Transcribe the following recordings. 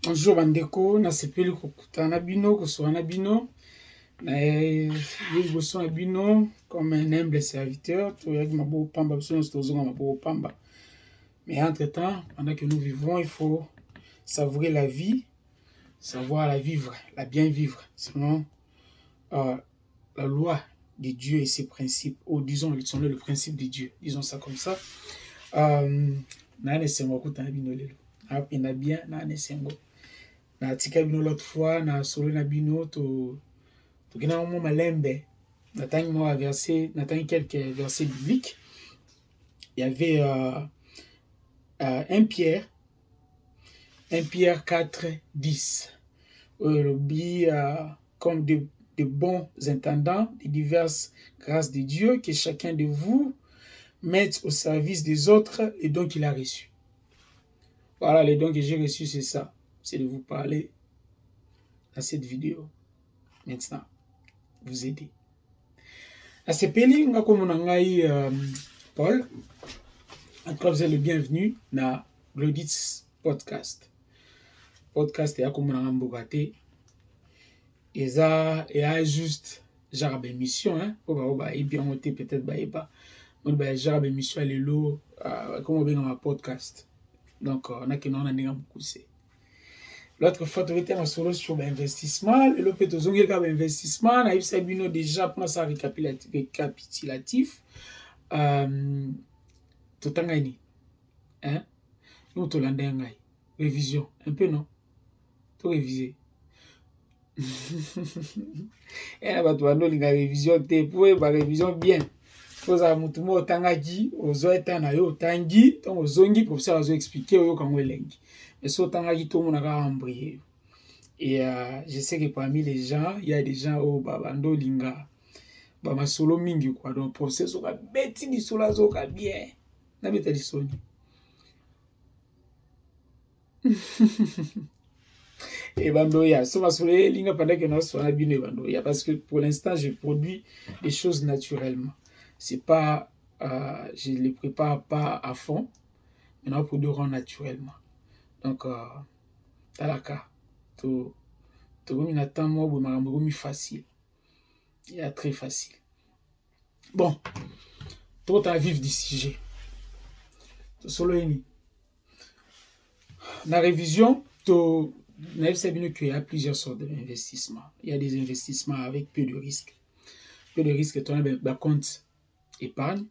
Bonjour bandeko, nasepeli kokutana bino, kosoana bino, liboso na bino comme un humble serviteur, toyaki maboko pamba, biso nyonso tozonga maboko pamba. Mais entre-temps, pendant que nous vivons, il faut savourer la vie, savoir la vivre, la bien vivre. Sinon, la loi de Dieu et ses principes, ou disons le principe de Dieu, disons ça comme ça. Nane sengo kutana bino lelo. Apena bien nane sengo. Na tika bino l'autre fois na solo na bino to kina mo malembe natangi mo verset natangi quelques versets bibliques. Il y avait 1 Pierre 4 10 comme de bons intendants des diverses grâces de Dieu, que chacun de vous mette au service des autres les dons qu'il a reçus. Voilà, les dons que j'ai reçus, c'est ça. C'est de vous parler dans cette vidéo. Maintenant, vous aider. À ce pays, on a comme Paul. En tout cas, vous êtes le bienvenu dans Glodits Podcast. Podcast est comme on a mbogate. Et ça, il y a juste genre d'émission, hein. Et bien, on était peut-être pas. On a genre d'émission à l'élo, comme on veut dans ma podcast. Donc, on a que nous on a beaucoup. L'autre fois, tu étais en solo sur l'investissement. Le peut te zonguer comme investissement. On a eu déjà pour ça récapitulatif. Tout en gagné. Hein? Nous, tout l'an dernier. Révision. Un peu, non? Tout réviser. Et là, tu as une révision. Tu pour une révision bien. Faut ça, mon tout le monde tangaki. Aux autres, on a eu tangi. Donc, aux zongi, professeur a expliqué au comment lengi. Mais so tangaki, tout le monde a embrayé. Et je sais que parmi les gens, il y a des gens au babando linga. Bama solo mingi quoi. Donc, professeur soka beti di sola zoka bien. Na beta di soni. Et bandoya, so ma solo linga pendant que nous sommes abîmés bandoya. Parce que pour l'instant, je produis des choses naturellement. C'est pas, je les prépare pas à fond, mais nous produirons naturellement. Donc, talaka, to minatan mo bo marambo mi facile. Il est très facile. Bon, tout à vivre du sujet. Solo eni. Dans la révision, il y a plusieurs sortes d'investissements. Il y a des investissements avec peu de risques. Peu de risques, tu as un compte épargne.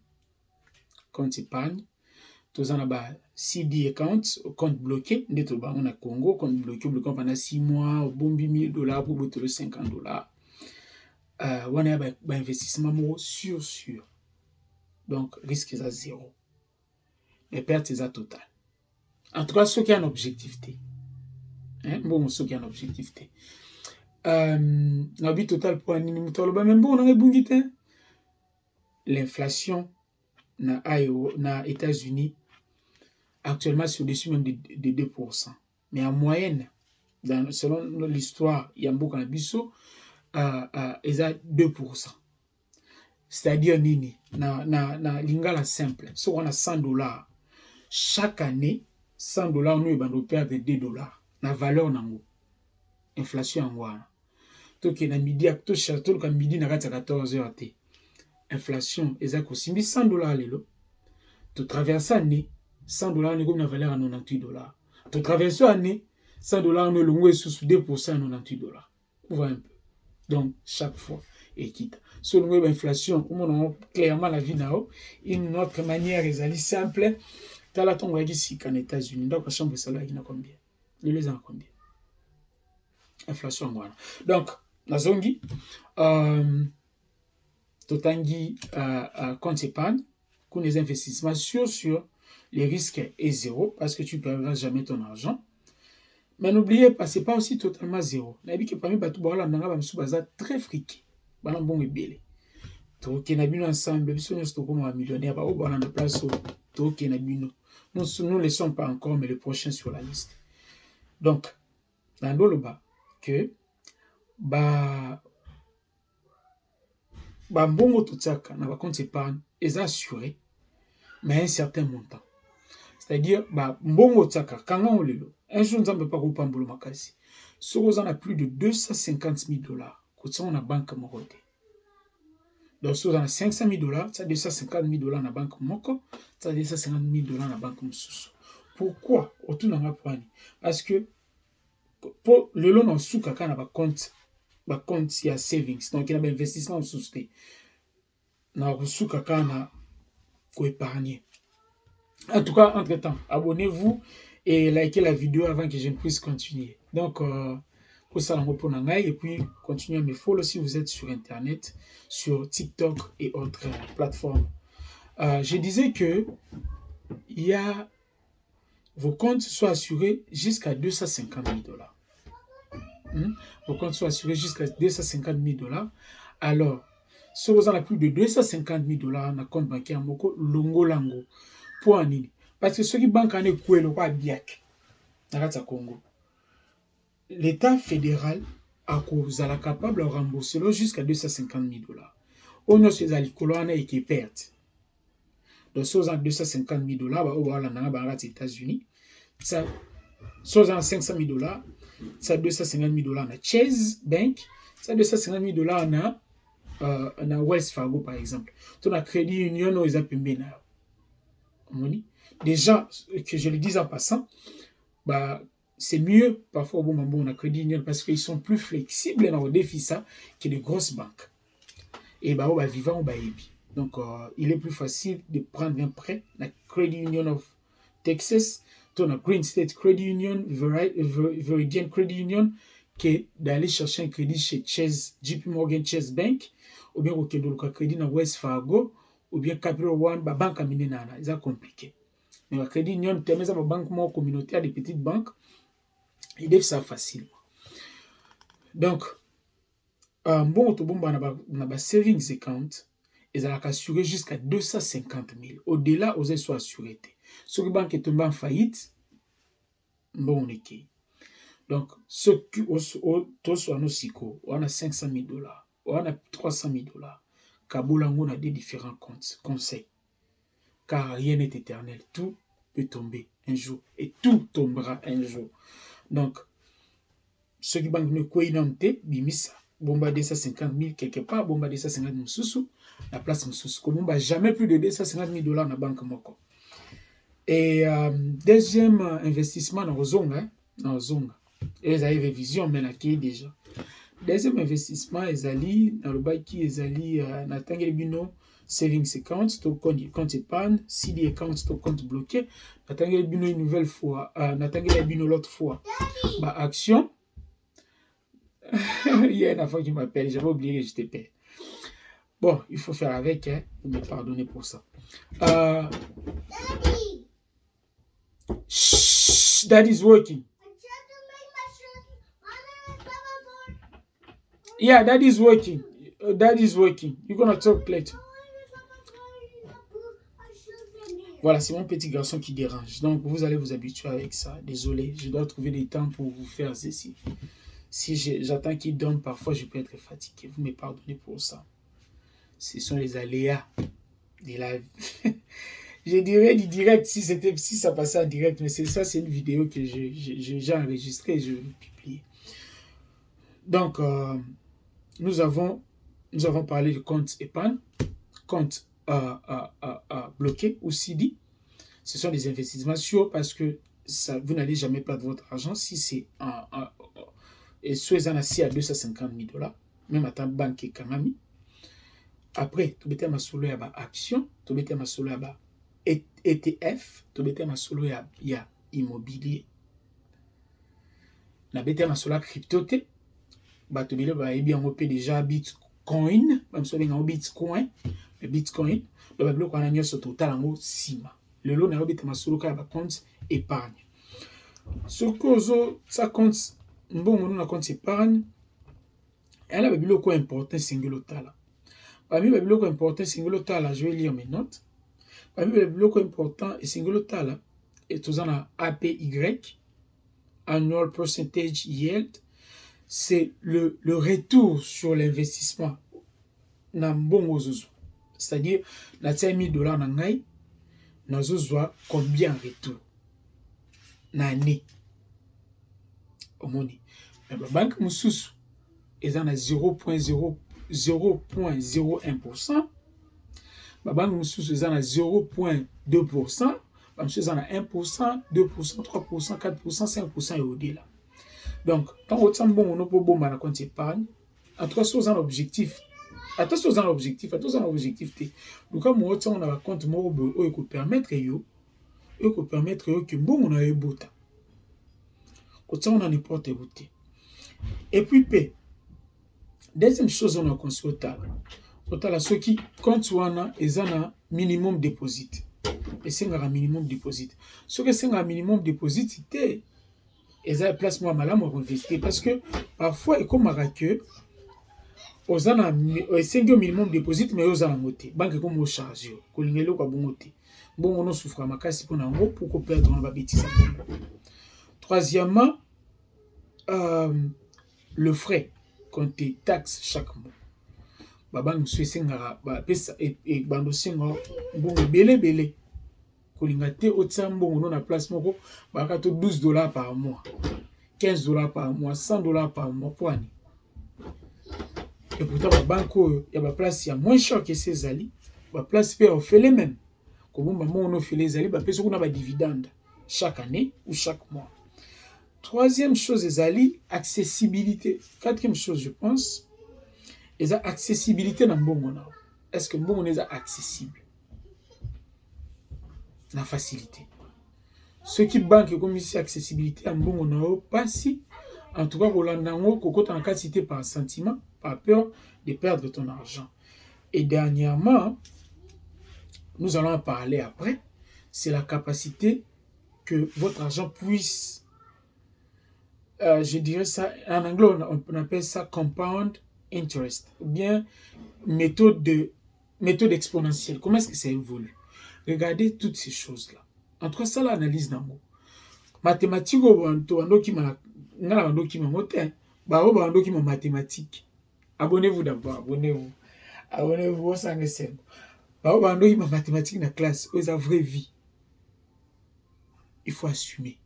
Compte épargne. Tu as un CD account, compte bloqué. On a Congo, compte bloqué pendant 6 mois, bon $1000 pour botter $50. On a un investissement sûr. Donc, risque est à 0. Les pertes est à total. En tout cas, ceux qui ont un objectif. Bon, ceux qui ont un objectif. L'habit total pour un minimum, même bon, on a un l'inflation na États-Unis actuellement c'est au-dessus même de 2%. Mais en moyenne, selon l'histoire, il y a beaucoup d'ambition, ils ont 2%. C'est-à-dire, nini, na lingala simple, si on a $100, chaque année, $100, nous allons perdre $2. La valeur nango. Inflation en wana. Donc, na midi, tout le midi, na 14h. Inflation, ils ont aussi mis $100 lelo. Tu traverses l'année, $100 n'est comme la valeur à $98. Tu traverses l'année, $100 n'est le sous 2% à $98. Vous voyez un peu. Donc, chaque fois, et quitte. Sur l'inflation, on a clairement la vie là-haut. Une autre manière, est simple. Tu as la tombe ici qu'en États-Unis. Donc, la chambre de salaire, il y a combien? Les ans combien? Inflation, voilà. Donc, la zongi, totangi, compte épargne, qu'on les investissements sur les risques est 0 parce que tu ne perdras jamais ton argent. Mais n'oubliez pas, ce n'est pas aussi totalement 0. On a dit que parmi les gens très friqués. Ils sont très belles. Donc, ils ensemble, ils sont comme millionnaires. Ils sont place. Nous ne les sommes pas encore, mais les prochains sur la liste. Donc, dans le bas, que mbongo totsaka na compte épargne est assuré mais à un certain montant. C'est-à-dire mbongo tsaka kanga olelo un jour, nous n'avons pas coupé un makasi. Si vous en a plus de 250 000 dollars, quand on a banque morode. Donc, si vous en a 500 000 dollars, ça a 250 000 dollars dans la banque moko, ça a 250 000 dollars dans la banque moussous. Pourquoi? Autour de la poigne. Parce que pour le long, on sous kaka na compte, il y a savings, donc il y a un investissement en sous-té. Na sous kaka na ko épargner. En tout cas, entre-temps, abonnez-vous et likez la vidéo avant que je ne puisse continuer. Donc, pour ça, et puis continuez à me follow si vous êtes sur Internet, sur TikTok et autres plateformes. Je disais que il y a vos comptes soient assurés jusqu'à 250 000 dollars. Vos comptes soient assurés jusqu'à 250 000 dollars. Alors, si vous en avez plus de 250 000 dollars dans le compte bancaire, longo lango. Pour anini. Parce que ceux qui banquent en écoué, le pas biak. Dans le Congo. L'État fédéral a capable de rembourser jusqu'à 250 000 dollars. On a ces alicolones qui perdent. Donc, si vous avez 250 000 dollars, vous avez les États-Unis. Si vous avez 500 000 dollars, ça 250 000 dollars na Chase Bank, ça 250 000 dollars na Wells Fargo par exemple. Ton Crédit Union ils appellent na. Déjà que je le dis en passant, bah c'est mieux parfois au bon moment na Crédit Union parce qu'ils sont plus flexibles dans le défi ça que les grosses banques. Et bah on va vivre on va ébi. Donc il est plus facile de prendre un prêt na Credit Union of Texas, ton Green State Credit Union, Veridian Credit Union, que d'aller chercher un crédit chez Chase, JP Morgan Chase Bank, ou bien au crédit dans Wells Fargo, ou bien Capital One, ba banque à minenana, c'est compliqué. Mais le Crédit Union, tu as une banque more communautaire, des petites banques, ils doivent ça facilement. Donc, bon, tu as un savings account, ils ont assuré jusqu'à 250 000. Au-delà, ils sont assurés. Si la banque est tombée en faillite, bon, on est qui. Donc, ceux qui ont 500 000 dollars, on a 300 000 dollars, Kabolango a des différents comptes, conseils. Car rien n'est éternel. Tout peut tomber un jour. Et tout tombera un jour. Donc, ceux qui banque ne coïnanté, bimisa, bomba 250 000 quelque part, bomba 250 000 sous la place sous. Comme on jamais plus de 250 000 dollars dans la banque moko. Et deuxième investissement dans Zonga, et ils avaient révision, mais là qui est déjà. Deuxième investissement, ils allaient dans le bail qui ils allaient dans Tangelbino savings account, ton compte épargne, CD account, ton compte bloqué. Dans Tangelbino une nouvelle fois, dans Tangelbino l'autre fois, bah action. Il y a une fois qui m'appelle, j'avais oublié que j'étais père. Bon, il faut faire avec, hein, vous me pardonnez pour ça. Shh, that is working. Yeah, that is working. That is working. You're gonna talk later. Voilà, c'est mon petit garçon qui dérange. Donc, vous allez vous habituer avec ça. Désolé, je dois trouver des temps pour vous faire ceci. Si j'attends qu'il dorme, parfois je peux être fatigué. Vous me pardonnez pour ça. Ce sont les aléas de la vie. Je dirais du direct si ça passait en direct, mais c'est une vidéo que j'ai enregistrée et je vais publier. Donc, nous avons parlé de compte épargne, compte bloqué ou CD. Ce sont des investissements sûrs parce que vous n'allez jamais perdre votre argent si c'est et soit assis à 250 000 dollars, même à ta banque et kanami. Après, tu mettez ma solo à action, tu mettez ma solo à ETF, tu mettez ma solo à immobilier. Na bete ma solo à crypto te, ba tu bile ba ebi en déjà Bitcoin, même so benga Bitcoin, le Bitcoin, le ba bloko na nyoso total ngo sima. Le lot na bete ma solo ka ba compte épargne. Ce que ça compte bon na compte épargne, elle a ba biloko important singulo tala. Parmi les blocs importants, je vais lire mes notes. Parmi les blocs importants, et tout ça, la APY, Annual Percentage Yield, c'est le retour sur l'investissement. C'est-à-dire, la 5 000 dollars, combien de retour? L'année. omoni. Mais ba banque mususu eza na 0.01%, ba banque mususu eza na 0.2%, ba mususu eza na 1%, 2%, 3%, 4%, 5% et au-delà. Donc, tant autant bon on peut bomba na compte épargne, en tout cas si on a un objectif, attention aux objectifs, attention aux objectifs. Donc, comme on a un compte mobile, il peut permettre que bon on a eu bota. Quand on a n'importe où. Et puis, deuxième chose, on a construit au tal. Au tal, ceux qui comptent ils ont un minimum déposit. Et c'est un minimum déposit. Ce que c'est un minimum déposit, c'est ils ont un placement malade à investir. Parce que parfois, il comme que aux a un minimum déposit, mais aux a un moté. Banque comme au chargé. Kolingelo kwa bongoté. Bon, on souffre à ma casse pour qu'on perde dans la bêtise. Troisièmement, le frais quand tu taxes chaque mois. Baba nous senga ba pesa et bando senga bon belé kolingate otsambo on a place moko ba ka to $12 par mois, $15 par mois, $100 par mois poani. Et pourtant la banque il y a ba place ya moins cher que ces ali, ba place pe on fait les mêmes. Comme maman on fait les ali ba pesa on a ba dividende chaque année ou chaque mois. Troisième chose les ali accessibilité. Quatrième chose je pense et ça accessibilité dans mbongo na. Est-ce que mbongo est accessible? La facilité. Ceux qui banque comme ici accessibilité à mbongo na pas si en tout cas Rolandango koko en capacité par sentiment, par peur de perdre ton argent. Et dernièrement, nous allons en parler après, c'est la capacité que votre argent puisse je dirais ça en anglais on appelle ça compound interest, ou bien méthode exponentielle. Comment est-ce que ça évolue? Regardez toutes ces choses-là. En tout cas, ça, l'analyse d'un mot. Mathématiques, mathématiques. Abonnez-vous d'abord, abonnez-vous. Abonnez-vous au 5. Mathématiques dans la classe, c'est la vraie vie. Il faut assumer.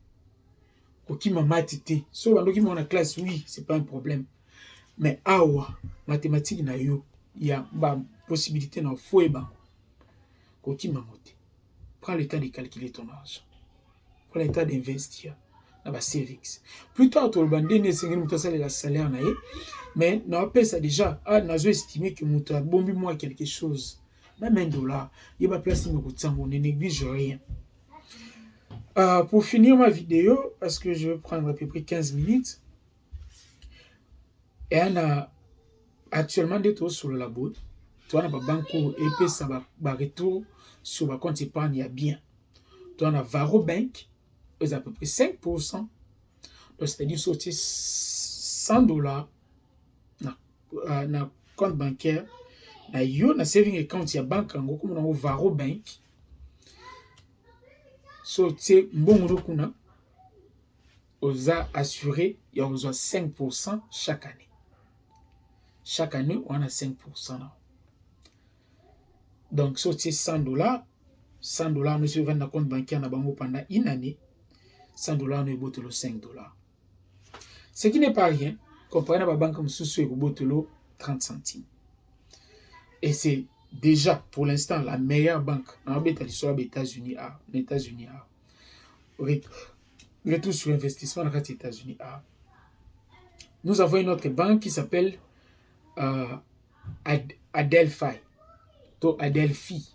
Quand on a la classe, oui, c'est pas un problème. Mais awa mathématiques na yo il y a ba possibilité na fo e ba koki mamote. Prends le temps de calculer ton argent. Prends le temps d'investir dans ba savings. Plus tard to le bandé ne sengeli muto sala la salaire na ye, mais na pas ça déjà nazo estimer que muto bombi moi quelque chose. Même $1, il y a ba place me kutsango ne néglige rien. Pour finir ma vidéo parce que je vais prendre à peu près 15 minutes. Et on a actuellement des taux sur le labo. Tu as un banque et puis ça va retour sur le compte épargne, il y a bien. Tu as un Varo Bank, c'est à peu près 5%. Donc, c'est-à-dire sortir $100 dans le compte bancaire. Dans le saving account, il y a banque comme on a Varo Bank. Sortir bon kuna, on a assuré, il y a 5% chaque année. Chaque année, on a 5%. Donc, si c'est $100, nous se vendons compte bancaire pendant une année, $100, nous avons $5. Ce qui n'est pas rien, comparé à la banque comme sous 30 centimes. Et c'est déjà, pour l'instant, la meilleure banque dans les États-Unis. Retour sur investissement dans les États-Unis. Nous avons une autre banque qui s'appelle Adelphi. Adelphi.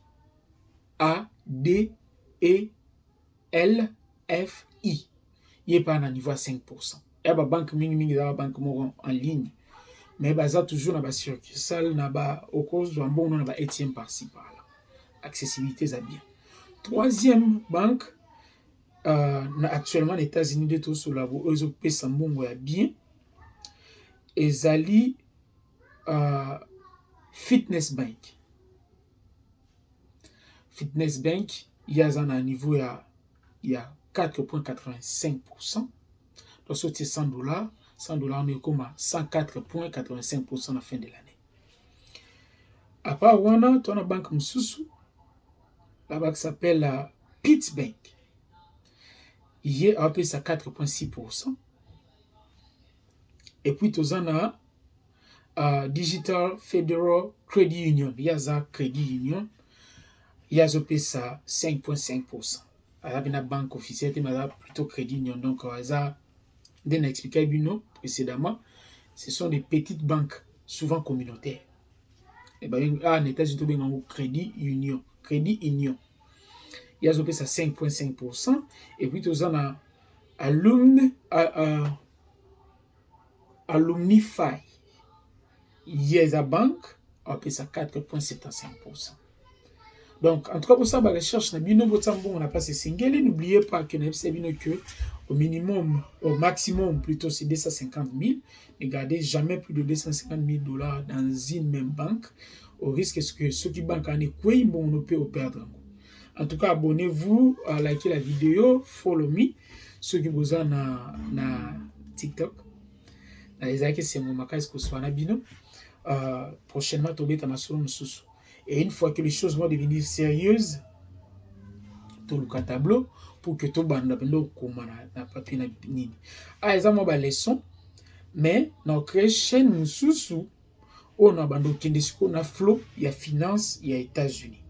A-D-E-L-F-I. Il n'est pas à niveau à 5%. Il y a une banque banque en ligne. Mais il y a toujours une succursale au cause d'un bon nombre ATM par-ci par-là. Accessibilité, c'est bien. Troisième banque, actuellement, les États-Unis, de tout sur la voie, eux, ont payé bien. Et Zali Fitness Bank. Fitness Bank, il y a un niveau, il y a 4,85%. Donc, c'est $100. $100, on est comme à 104,85% à la fin de l'année. À part Wana, tu as une banque Msusu. La banque s'appelle Pitts Bank. Il y a à 4,6%. et puis tozana Digital Federal Credit Union, yaza Credit Union, yazo pesa 5,5%. Alors une banque officielle, mais plutôt Credit Union. Donc ça, dès expliqué Bino précédemment, ce sont des petites banques, souvent communautaires. Et bien, en États-Unis, il y a un Credit Union. Credit Union. Yazo pesa 5,5%. Et puis tu as Alumnify. Yeza Bank, on pesa 4,75%. Donc, en tout cas, pour ça, la recherche, on n'a pas ces singles. N'oubliez pas que au minimum, au maximum, plutôt, c'est 250 000. Ne gardez jamais plus de 250 000 $ dans une même banque, au risque que ceux qui banquent en équipement, on peut perdre. En tout cas, abonnez-vous, likez la vidéo, follow me, ceux qui vous ont na TikTok. Prochainement, Tobeta Masolo Moussou. Et une fois que les choses vont devenir sérieuses, tout le tableau, pour que tout le monde na papier na nini. Ah, ils ont ma leçon, mais notre chaîne Moussou, on a bando kendesiko na flow, il y a finance, il y a États-Unis.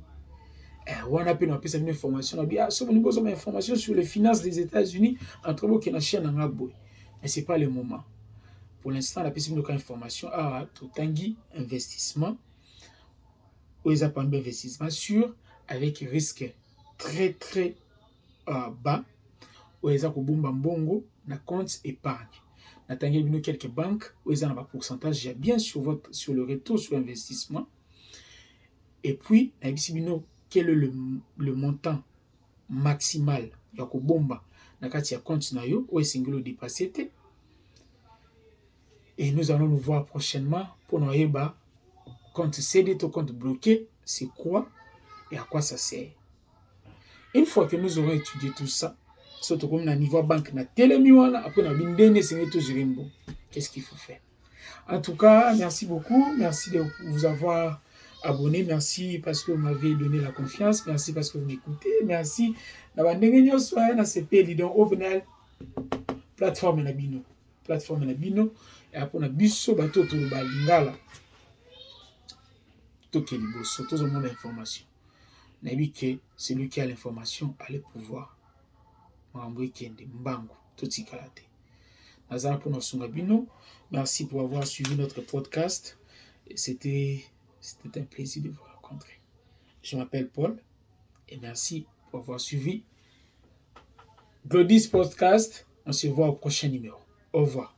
On a pu nous appeler une information, on a dit, ah, si vous avez une information sur les finances des États-Unis, entre vous qui na chaîne en aboy. Mais ce n'est pas le moment. Pour l'instant, la personne a une information à Totangi investissement, où ils appellent investissement sûr, avec risque très très bas, où ils ont bongo na compte épargne. Natangi bino quelques banques où ils ont un pourcentage bien sur le retour sur investissement. Et puis, quel est le montant maximal ya ko bomba na kati ya compte na yo, où est singulo dépassé. Et nous allons nous voir prochainement pour nous voir compte cédé ou compte bloqué, c'est quoi et à quoi ça sert. Une fois que nous aurons étudié tout ça, surtout comme à niveau banque, après qu'est-ce qu'il faut faire. En tout cas, merci beaucoup. Merci de vous avoir abonné. Merci parce que vous m'avez donné la confiance. Merci parce que vous m'écoutez. Merci. Plateforme na bino. Et après, on a biso bateau to ba lingala. Toke liboso, tout le monde a l'information. Nabi que celui qui a l'information a le pouvoir. Mambo kende mbango toti kalate. Nazara pour nos sungabino. Merci pour avoir suivi notre podcast. C'était un plaisir de vous rencontrer. Je m'appelle Paul et merci pour avoir suivi Glodis Podcast. On se voit au prochain numéro. Au revoir.